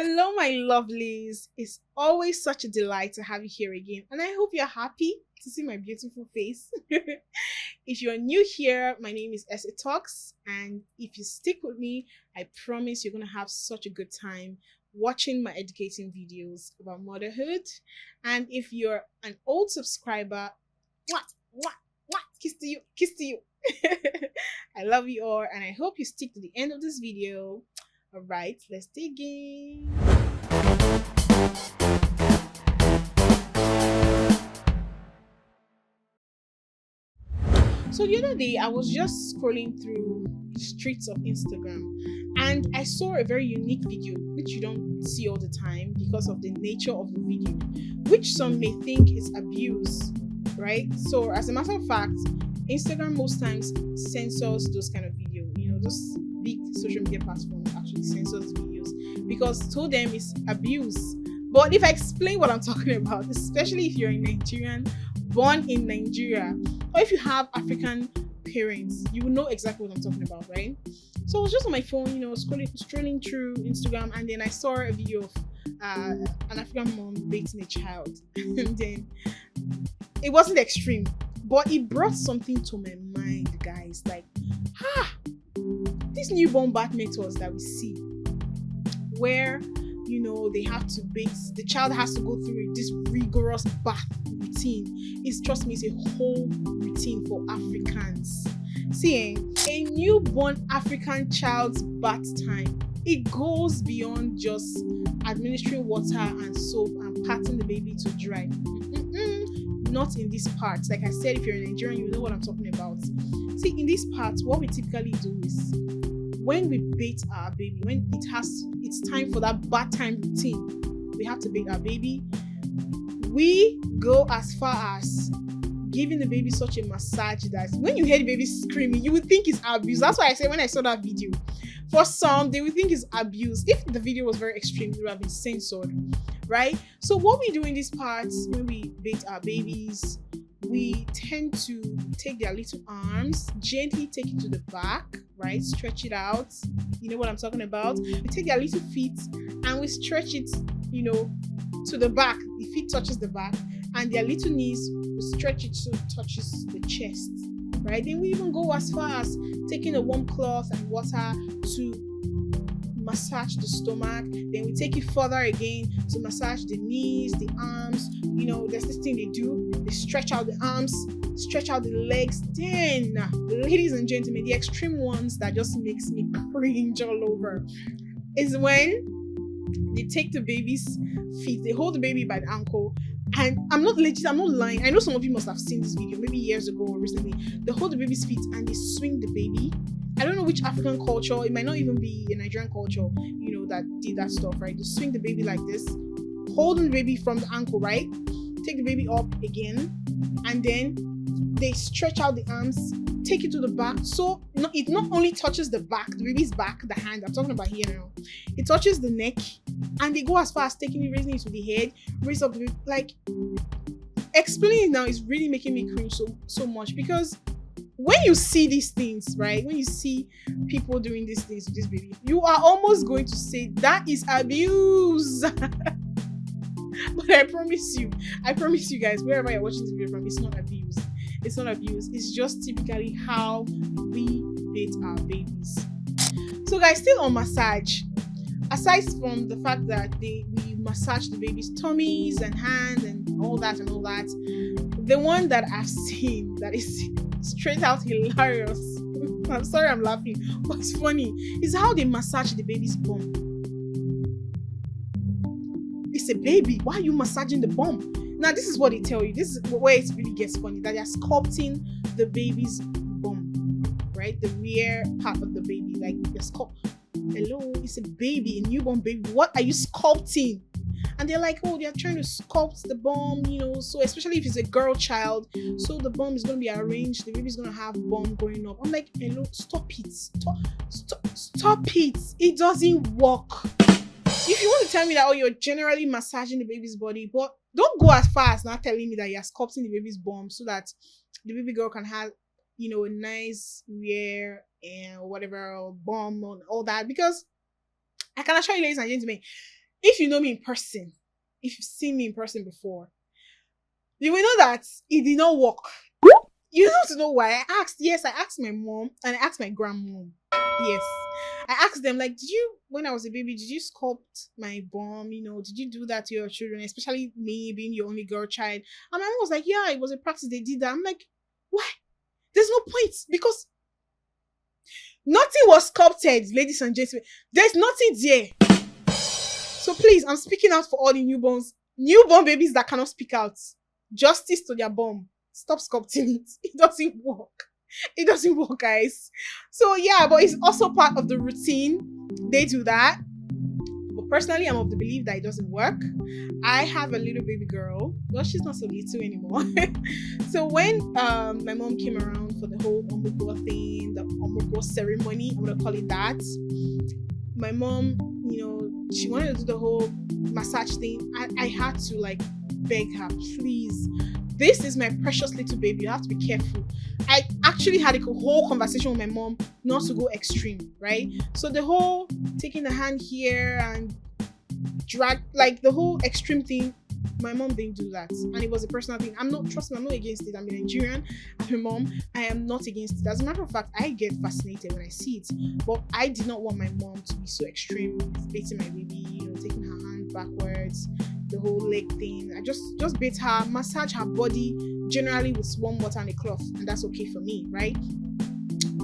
Hello, my lovelies. It's always such a delight to have you here again, and I hope you're happy to see my beautiful face. If you're new here, my name is Essie Talks, and if you stick with me, I promise you're going to have such a good time watching my educating videos about motherhood. And if you're an old subscriber, mwah, mwah, mwah, kiss to you. I love you all, and I hope you stick to the end of this video. All right, let's dig in. So the other day, I was just scrolling through the streets of Instagram, and I saw a very unique video, which you don't see all the time because of the nature of the video, which some may think is abuse, right? So as a matter of fact, Instagram most times censors those kind of video. Those big social media platforms actually censors videos because to them it's abuse. But if I explain what I'm talking about, especially if you're a Nigerian born in Nigeria, or if you have African parents, you will know exactly what I'm talking about, right? So I was just on my phone, scrolling through Instagram, and then I saw a video of an African mom dating a child. And then it wasn't extreme, but it brought something to my mind, guys. Like, these newborn birth methods that we see, where they have to bathe, the child has to go through this rigorous bath routine. Trust me, it's a whole routine for Africans. Seeing a newborn African child's bath time, it goes beyond just administering water and soap and patting the baby to dry. Not in this part. Like I said, if you're a Nigerian, you know what I'm talking about. See, in this part, what we typically do is when we bathe our baby, when it's time for that bath time routine, we have to bathe our baby. We go as far as giving the baby such a massage that when you hear the baby screaming, you would think it's abuse. That's why I said when I saw that video, for some, they would think it's abuse. If the video was very extreme, it would have been censored, right? So what we do in these parts, when we bathe our babies, we tend to take their little arms, gently take it to the back, right? Stretch it out. You know what I'm talking about? We take their little feet and we stretch it, to the back. The feet touches the back, and their little knees, we stretch it so it touches the chest, right? Then we even go as far as taking a warm cloth and water to massage the stomach. Then we take it further again to massage the knees, the arms. There's this thing they do. They stretch out the arms, stretch out the legs. Then, ladies and gentlemen, the extreme ones that just makes me cringe all over is when they take the baby's feet, they hold the baby by the ankle, and I'm not lying. I know some of you must have seen this video, maybe years ago or recently. They hold the baby's feet and they swing the baby. I don't know which African culture, it might not even be a Nigerian culture, that did that stuff, right? They swing the baby like this, holding the baby from the ankle, right? Take the baby up again, and then they stretch out the arms, take it to the back. So it not only touches the back, the baby's back, the hand, I'm talking about here now. It touches the neck, and they go as far as raising it to the head, raise up the baby. Like, explaining it now is really making me cringe so much, because when you see these things, right? When you see people doing these things to this baby, you are almost going to say that is abuse. But I promise you guys, wherever you're watching this video from, it's not abuse. It's not abuse. It's just typically how we bathe our babies. So guys, still on massage. Aside from the fact that we massage the baby's tummies and hands and all that, the one that I've seen that is straight out hilarious, I'm sorry I'm laughing, but it's funny, is how they massage the baby's bum. It's a baby, why are you massaging the bum? Now this is what they tell you, this is where it really gets funny, that they're sculpting the baby's bum, right? The rear part of the baby, like the sculpt. Hello, it's a baby, a newborn baby, what are you sculpting? And they're like, oh, they're trying to sculpt the bum, so especially if it's a girl child, so the bum is going to be arranged, the baby's going to have bum going up. I'm like, hello, stop it, stop it, it doesn't work. If you want to tell me that, oh, you're generally massaging the baby's body, but don't go as far as not telling me that you're sculpting the baby's bum so that the baby girl can have, a nice rear and whatever, or bum and all that. Because I can assure you, ladies and gentlemen, If you know me in person, if you've seen me in person before, you will know that it did not work. You don't to know why. I asked my mom and I asked my grandmom. Yes. I asked them, like, did you, when I was a baby, did you sculpt my bum? Did you do that to your children, especially me being your only girl child? And my mom was like, yeah, it was a practice. They did that. I'm like, why? There's no point because nothing was sculpted, ladies and gentlemen. There's nothing there. So please, I'm speaking out for all the newborn babies that cannot speak out. Justice to their bum. Stop sculpting it. It doesn't work. It doesn't work, guys. So yeah, but it's also part of the routine. They do that. But personally, I'm of the belief that it doesn't work. I have a little baby girl. Well, she's not so little anymore. So when my mom came around for the whole omogo thing, the omogo ceremony, I'm gonna call it that. My mom, she wanted to do the whole massage thing. I had to like beg her, please. This is my precious little baby. You have to be careful. I actually had a whole conversation with my mom not to go extreme, right? So the whole taking the hand here and drag, like the whole extreme thing, my mom didn't do that. And it was a personal thing. Trust me, I'm not against it. I'm a Nigerian. I'm a mom. I am not against it. As a matter of fact, I get fascinated when I see it. But I did not want my mom to be so extreme, beating my baby, taking her hand backwards, the whole leg thing. I just beat her, massage her body generally with warm water and a cloth, and that's okay for me, right?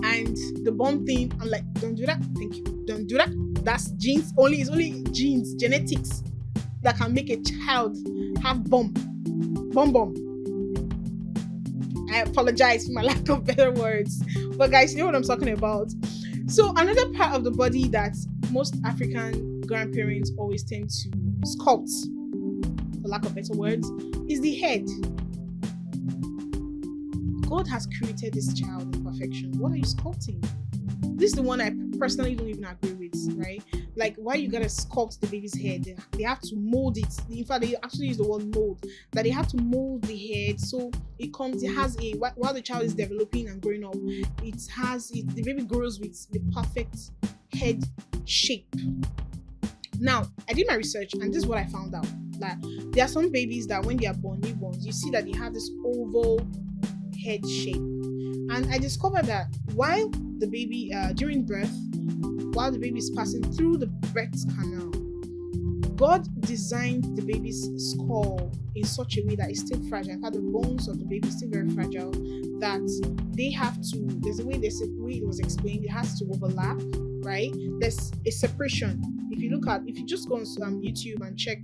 And the bum thing, I'm like, don't do that, thank you, don't do that. That's genes only. It's only genes, genetics that can make a child have bum. I apologize for my lack of better words, but guys, you know what I'm talking about. So another part of the body that most African grandparents always tend to sculpt, for lack of better words, is the head. God has created this child in perfection. What are you sculpting? This is the one I personally don't even agree with, right? Like, why you gotta sculpt the baby's head? They have to mold it. In fact, they actually use the word mold. That they have to mold the head so it has while the child is developing and growing up, the baby grows with the perfect head shape. Now, I did my research and this is what I found out. That there are some babies that when they are born, newborns, you see that they have this oval head shape. And I discovered that while the baby, during birth, while the baby is passing through the birth canal, God designed the baby's skull in such a way that it's still fragile. In fact, the bones of the baby is still very fragile, that they have to, there's a way it was explained, it has to overlap, right? There's a separation. If you just go on YouTube and check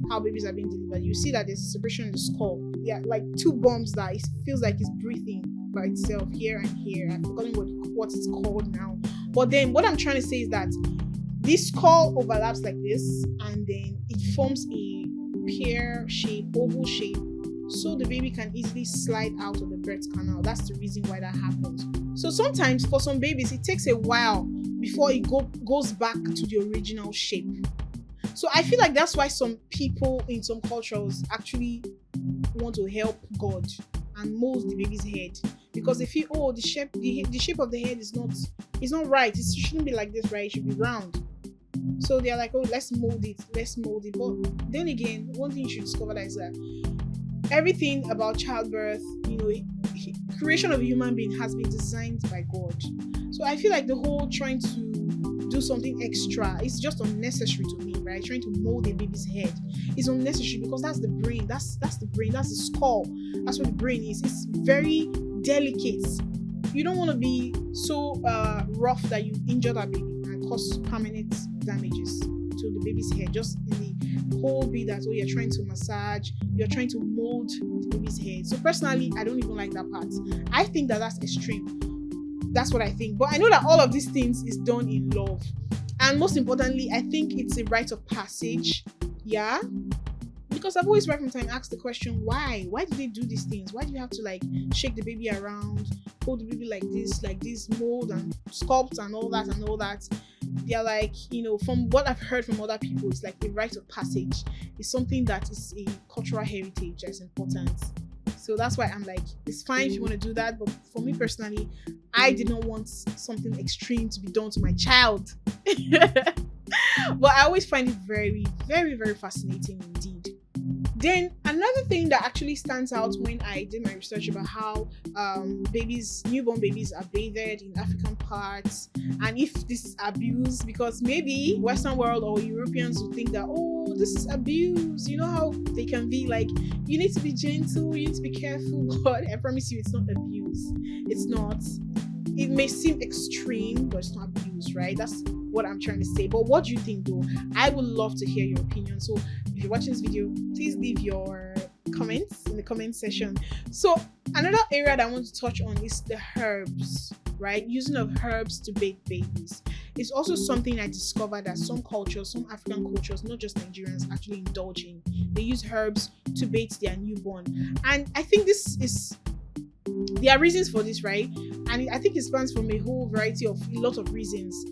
how babies are being delivered, you see that there's a separation in the skull. Yeah, like two bumps that it feels like it's breathing by itself here and here. I've forgotten what it's called now. But then what I'm trying to say is that this skull overlaps like this, and then it forms a pear shape, oval shape, so the baby can easily slide out of the birth canal. That's the reason why that happens. So sometimes for some babies, it takes a while before it goes back to the original shape. So I feel like that's why some people in some cultures actually want to help God and mold the baby's head, because they feel, the shape of the head is not right. It shouldn't be like this, right? It should be round. So they're like, let's mold it. But then again, one thing you should discover is that everything about childbirth, creation of a human being has been designed by God. So I feel like the whole trying to do something extra is just unnecessary to me, right? Trying to mold a baby's head is unnecessary, because that's the brain. That's the brain. That's the skull. That's what the brain is. It's very delicate. You don't want to be so rough that you injure that baby and cause permanent damages to the baby's head. Just in the whole bit that you're trying to massage, you're trying to mold the baby's head. So personally, I don't even like that part. I think that's extreme. That's what I think. But I know that all of these things is done in love. And most importantly, I think it's a rite of passage. Yeah. Because I've always right from time asked the question, why? Why do they do these things? Why do you have to shake the baby around, hold the baby like this, mold and sculpt and all that? They're like, from what I've heard from other people, it's like a rite of passage. It's something that is a cultural heritage that's important. So that's why I'm like, it's fine if you want to do that. But for me personally, I did not want something extreme to be done to my child. But I always find it very, very, very fascinating indeed. Then another thing that actually stands out when I did my research about how newborn babies are bathed in African parts, and if this is abuse, because maybe Western world or Europeans would think that, oh, this is abuse. You know how they can be like, you need to be gentle, you need to be careful. But I promise you, it's not abuse. It's not. It may seem extreme, but it's not abuse, right? That's what I'm trying to say. But what do you think, though? I would love to hear your opinion. So if you're watching this video, please leave your comments in the comment section. So another area that I want to touch on is the herbs, right? Using of herbs to bathe babies. It's also something I discovered that some cultures, some African cultures, not just Nigerians, actually indulge in. They use herbs to bathe their newborn. And I think there are reasons for this, right? And I think it spans from a whole variety of a lot of reasons.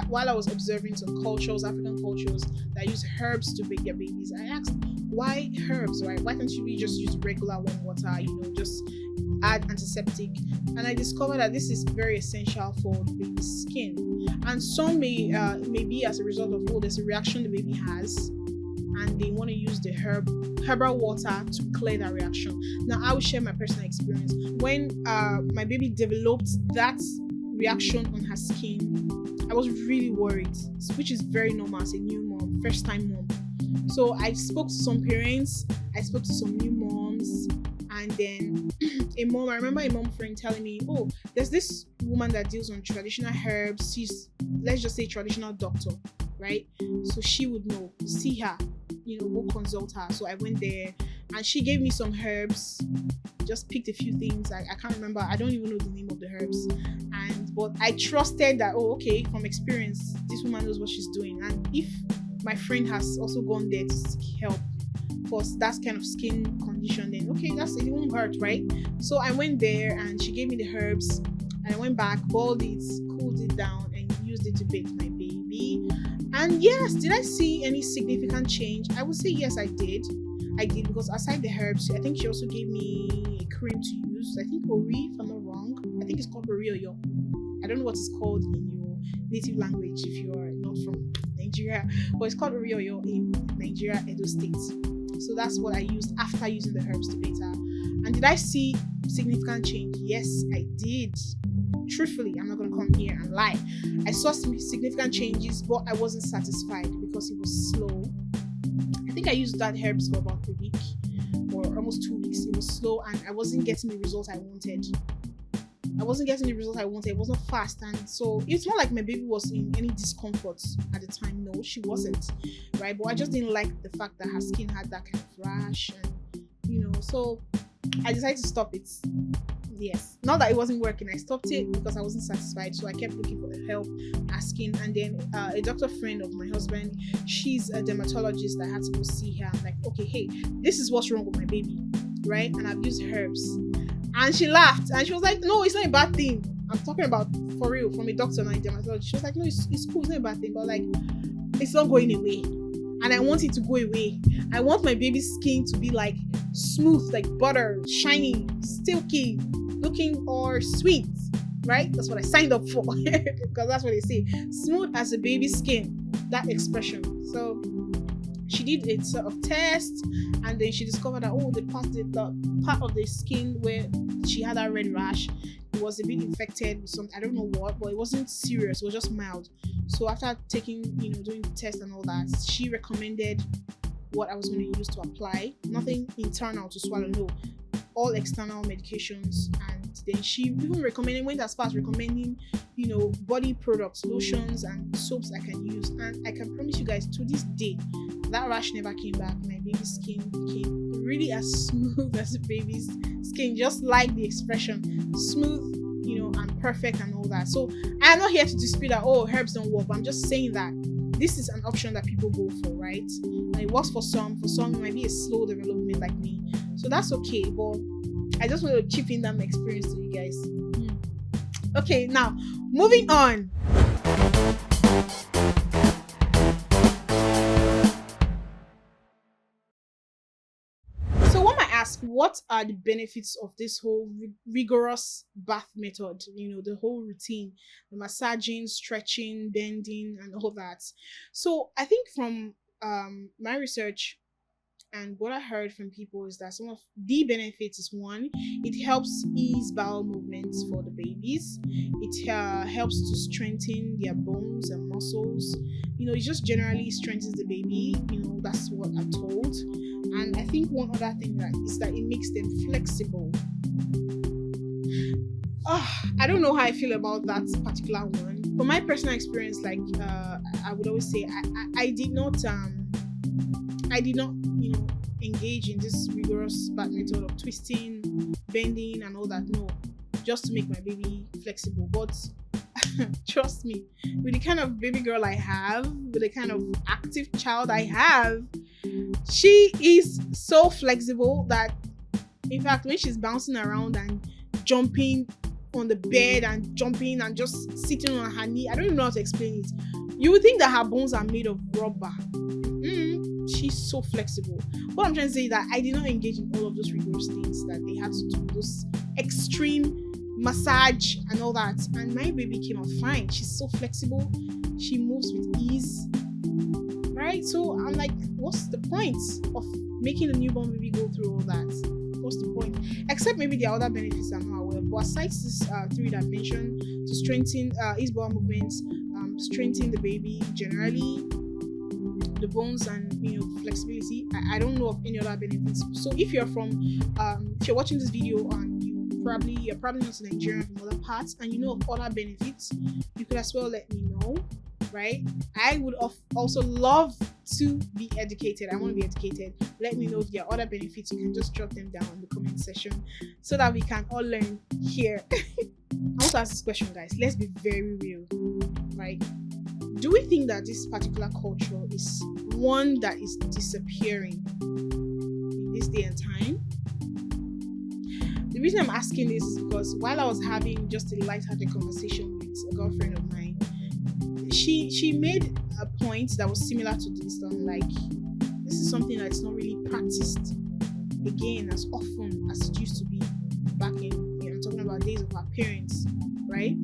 While I was observing some cultures, African cultures that use herbs to bathe their babies, I asked, why herbs, right? Why can't we just use regular warm water, just add antiseptic? And I discovered that this is very essential for the baby's skin. And some may be as a result of, there's a reaction the baby has, and they want to use the herbal water to clear that reaction. Now, I will share my personal experience. When my baby developed that reaction on her skin, I was really worried, which is very normal as a new mom, first time mom. So I spoke to some parents, I spoke to some new moms, and then I remember a mom friend telling me, oh, there's this woman that deals on traditional herbs. She's, let's just say, traditional doctor, right? So she would know. See her, go consult her. So I went there and she gave me some herbs, just picked a few things. I can't remember. I don't even know the name of the herbs. But I trusted that, from experience, this woman knows what she's doing. And if my friend has also gone there to seek help for that kind of skin condition, then it won't hurt, right? So I went there and she gave me the herbs, and I went back, boiled it, cooled it down, and used it to bathe my baby. And yes, did I see any significant change? I would say yes, I did. Because aside the herbs, I think she also gave me a cream to use. I think Ori, if I'm not wrong. I think it's called Orioyo. I don't know what it's called in your native language if you are not from Nigeria, but it's called Orioyo in Nigeria, Edo State. So that's what I used after using the herbs to bathe her. And did I see significant change? Yes, I did. Truthfully, I'm not going to come here and lie. I saw some significant changes, but I wasn't satisfied because it was slow. I think I used that herbs for about a week or almost 2 weeks. It was slow and I wasn't getting the results I wanted. It wasn't fast, and so it's not like my baby was in any discomfort at the time. No, she wasn't, right? But I just didn't like the fact that her skin had that kind of rash, and so I decided to stop it. Yes, not that it wasn't working. I stopped it because I wasn't satisfied, so I kept looking for help, asking, and then a doctor friend of my husband, she's a dermatologist. I had to go see her. I'm like, okay, hey, this is what's wrong with my baby, right? And I've used herbs. And she laughed and she was like, no, it's not a bad thing. I'm talking about for real, from a doctor, not a dermatologist. She was like, no, it's cool, it's not a bad thing, but like, it's not going away. And I want it to go away. I want my baby's skin to be like smooth, like butter, shiny, silky, looking or sweet, right? That's what I signed up for because that's what they say. Smooth as a baby's skin, that expression. So she did a sort of test, and then she discovered that the part of the skin where she had that red rash, it was a bit infected with something, I don't know what, but it wasn't serious, it was just mild. So after taking, doing the test and all that, she recommended what I was going to use to apply. Nothing internal to swallow, no, all external medications. And then she even went as far as recommending, body products, lotions and soaps I can use. And I can promise you guys, to this day, that rash never came back. My baby's skin became really as smooth as a baby's skin, just like the expression, smooth, and perfect and all that. So I'm not here to dispute that, herbs don't work, but I'm just saying that this is an option that people go for, right? And it works for some it might be a slow development like me. So that's okay, but I just want to chip in that experience to you guys. Okay, now moving on. ask, what are the benefits of this whole rigorous bath method? The whole routine, the massaging, stretching, bending, and all that. So I think from my research and what I heard from people is that some of the benefits is, one, it helps ease bowel movements for the babies. It helps to strengthen their bones and muscles. It just generally strengthens the baby. That's what I'm told. And I think one other thing is that it makes them flexible. I don't know how I feel about that particular one. From my personal experience, like I would always say, I did not engage in this rigorous bath method of twisting, bending, and all that. No, just to make my baby flexible. But trust me, with the kind of baby girl I have, with the kind of active child I have, she is so flexible that, in fact, when she's bouncing around and jumping on the bed and jumping and just sitting on her knee, I don't even know how to explain it. You would think that her bones are made of rubber. She's so flexible. What I'm trying to say is that I did not engage in all of those rigorous things that they had to do, those extreme massage and all that. And my baby came out fine. She's so flexible. She moves with ease. Right? So I'm like, what's the point of making the newborn baby go through all that? What's the point? Except maybe there are other benefits I'm not aware of. But aside this three that I mentioned, to strengthen ease bowel movements, strengthen the baby generally, the bones, and flexibility, I don't know of any other benefits. So if you're watching this video and you're probably not Nigerian, from other parts, and you know of other benefits, you could as well let me know, right? I would also love to be educated. I want to be educated. Let me know if there are other benefits. You can just drop them down in the comment section so that we can all learn here. I want to ask this question, guys. Let's be very real, right? Do we think that this particular culture is one that is disappearing in this day and time? The reason I'm asking this is because while I was having just a light-hearted conversation with a girlfriend of mine, she made a point that was similar to this. Like, this is something that's not really practiced again as often as it used to be back in, I'm talking about days of our parents, right?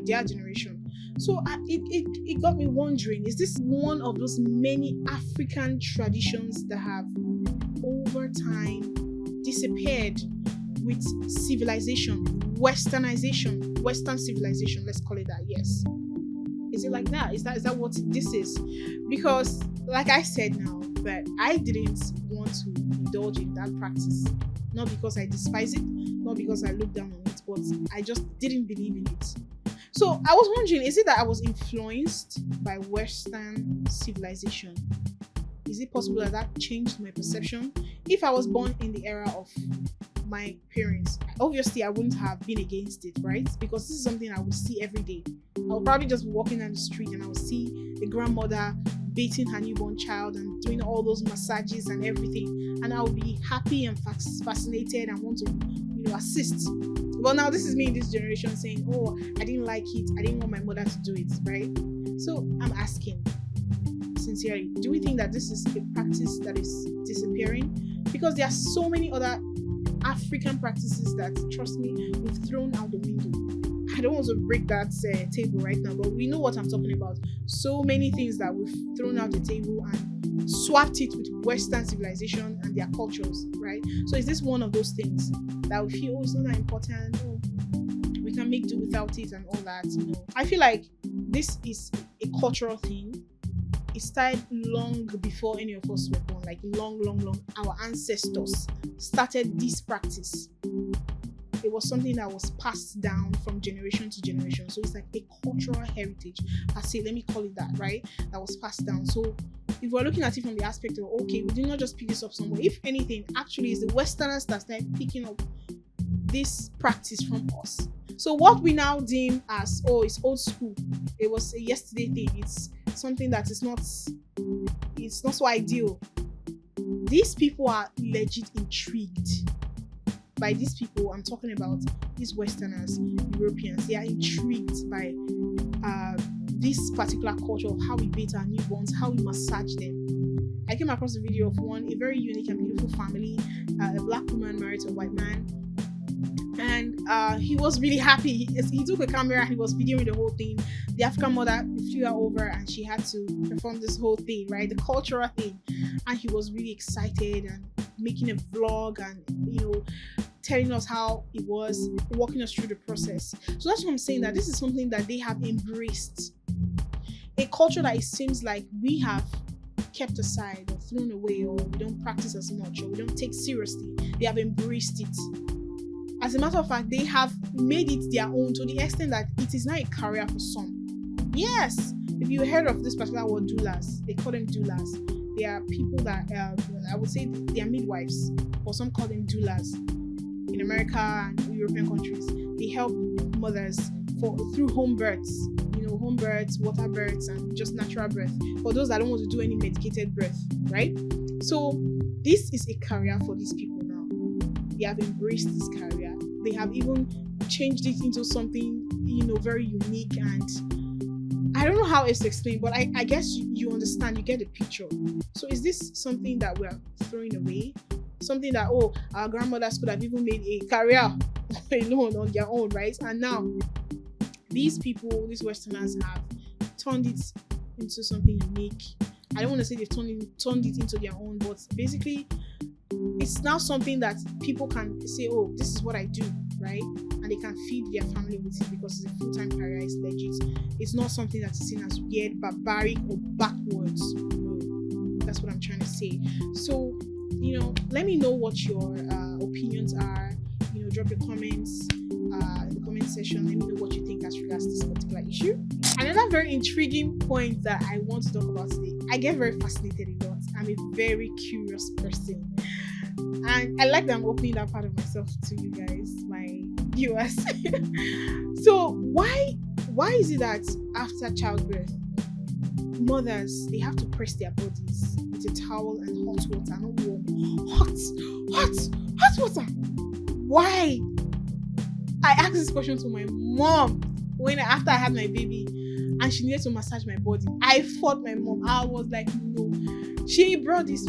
Their generation. So it got me wondering, is this one of those many African traditions that have over time disappeared with civilization, westernization, western civilization, let's call it that? Yes. Is it like that? Is that what this is? Because like I said now, that I didn't want to indulge in that practice, not because I despise it, not because I look down on it, but I just didn't believe in it. So I was wondering, is it that I was influenced by Western civilization? Is it possible that changed my perception? If I was born in the era of my parents, obviously I wouldn't have been against it, right? Because this is something I would see every day. I would probably just be walking down the street and I would see the grandmother bathing her newborn child and doing all those massages and everything, and I would be happy and fascinated and want to assist. Well, now this is me in this generation saying, oh, I didn't like it, I didn't want my mother to do it, right? So I'm asking sincerely, do we think that this is a practice that is disappearing? Because there are so many other African practices that, trust me, we've thrown out the window. I don't want to break that table right now, but we know what I'm talking about. So many things that we've thrown out the table and swapped it with Western civilization and their cultures, right? So is this one of those things that we feel, oh, it's not that important, oh, we can make do without it and all that? I feel like this is a cultural thing. It started long before any of us were born, like long. Our ancestors started this practice. It was something that was passed down from generation to generation. So it's like a cultural heritage. Let me call it that, right? That was passed down. So if we're looking at it from the aspect of, okay, we did not just pick this up somewhere. If anything, actually, it's the Westerners that started picking up this practice from us. So what we now deem as, oh, it's old school, it was a yesterday thing, it's something that is not so ideal. These people are legit intrigued. By these people, I'm talking about these Westerners, Europeans. They are intrigued by this particular culture of how we bathe our newborns, how we massage them. I came across a video of a very unique and beautiful family, a black woman married to a white man. And he was really happy. He took a camera and he was videoing the whole thing. The African mother flew her over and she had to perform this whole thing, right? The cultural thing. And he was really excited and making a vlog and, telling us how it was, walking us through the process. So that's what I'm saying, that this is something that they have embraced. A culture that it seems like we have kept aside or thrown away, or we don't practice as much, or we don't take seriously. They have embraced it. As a matter of fact, they have made it their own to the extent that it is now a career for some. Yes, if you heard of this particular word, doulas, they call them doulas. They are people that, I would say they are midwives, or some call them doulas. In America and European countries, they help mothers through home births, home births, water births, and just natural birth, for those that don't want to do any medicated birth, right? So this is a career for these people now. They have embraced this career. They have even changed it into something, very unique, and I don't know how else to explain, but I guess you understand, you get the picture. So is this something that we're throwing away? Something that, our grandmothers could have even made a career alone on their own, right? And now these people, these Westerners, have turned it into something unique. I don't want to say they've turned it into their own, but basically it's now something that people can say, this is what I do, right? And they can feed their family with it because it's a full-time career, it's legit. It's not something that is seen as weird, barbaric, or backwards. No, that's what I'm trying to say. So, let me know what your opinions are. Drop your comments in the comment section. Let me know what you think as regards to this particular issue. Another very intriguing point that I want to talk about today. I get very fascinated a lot. I'm a very curious person, and I like that I'm opening that part of myself to you guys, my viewers. So why is it that after childbirth, mothers, they have to press their bodies with a towel and hot water, not warm, hot water? Why? I asked this question to my mom after I had my baby, and she needed to massage my body. I fought my mom. I was like, no. She brought this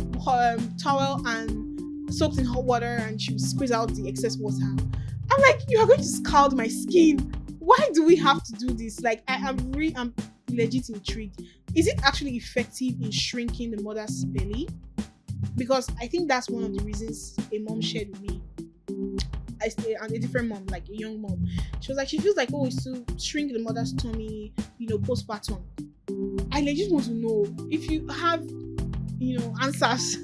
towel and soaked in hot water, and she would squeeze out the excess water. I'm like, you are going to scald my skin. Why do we have to do this? Like, I'm legit intrigued. Is it actually effective in shrinking the mother's belly? Because I think that's one of the reasons a mom shared with me. And a different mom, like a young mom. She was like, she feels like, it's to shrink the mother's tummy, postpartum. I legit want to know if you have, answers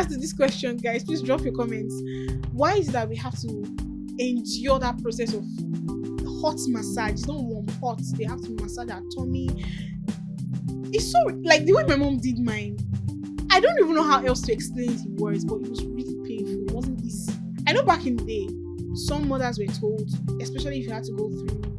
to this question, guys. Please drop your comments. Why is it that we have to endure that process of hot massage? It's not warm, hot. They have to massage our tummy. It's so, like, the way my mom did mine, I don't even know how else to explain it in words, but it was really painful. It wasn't easy. I know back in the day, some mothers were told, especially if you had to go through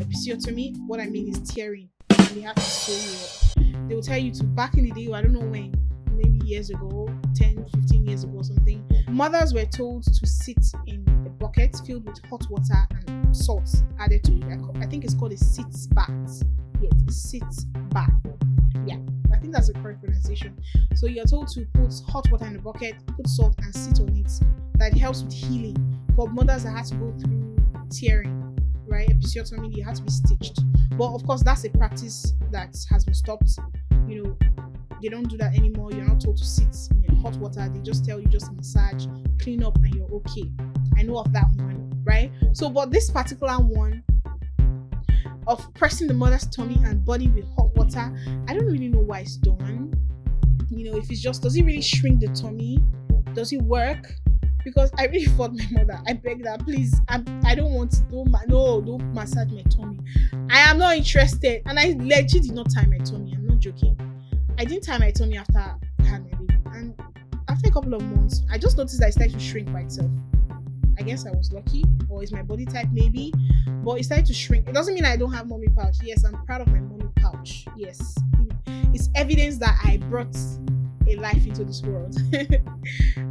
episiotomy, what I mean is tearing, and they have to sew you up. They will tell you to, back in the day, I don't know when, maybe years ago, 10, 15 years ago or something, mothers were told to sit in a bucket filled with hot water and salt added to it. I think it's called a sit bath. Yes, a sit bath. Yeah, I think that's the correct pronunciation. So you're told to put hot water in a bucket, put salt, and sit on it. That helps with healing. For mothers that had to go through tearing, right? Episiotomy, you had to be stitched. But of course, that's a practice that has been stopped. They don't do that anymore. You're not told to sit in hot water. They just tell you just massage, clean up, and you're okay. I know of that one, right? So, but this particular one of pressing the mother's tummy and body with hot water, I don't really know why it's done. If it's just, does it really shrink the tummy? Does it work? Because I really fought my mother. I begged her, please, I don't want to, don't massage my tummy. I am not interested. And I legit did not tie my tummy. I'm not joking. I didn't tie my tummy after I had my baby. And after a couple of months, I just noticed that it started to shrink by itself. I guess I was lucky, or it's my body type maybe, but it started to shrink. It doesn't mean I don't have mommy pouch. Yes, I'm proud of my mommy pouch. Yes, it's evidence that I brought a life into this world.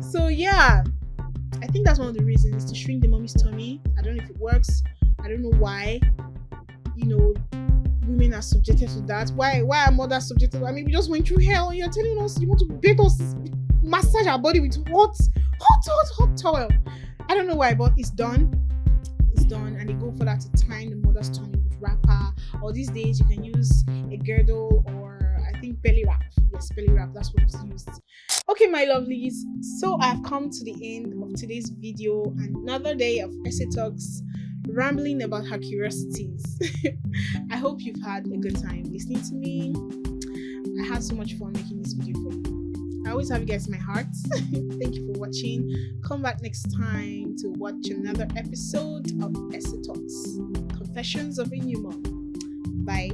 So yeah, I think that's one of the reasons, to shrink the mommy's tummy. I don't know if it works. I don't know why. women are subjected to that. Why are mothers subjected to? I mean, we just went through hell, and you're telling us you want to bathe us, massage our body with hot towel. I don't know why, but it's done. It's done, and they go for that to time the mother's tummy with wrapper. Or these days you can use a girdle, or I think belly wrap. Yes, belly wrap. That's what is used. Okay, my lovelies. So I've come to the end of today's video. Another day of Essay Talks, rambling about her curiosities. I hope you've had a good time listening to me. I had so much fun making this video for you. I always have you guys in my heart. Thank you for watching. Come back next time to watch another episode of Essay Talks, Confessions of a New Mom. Bye.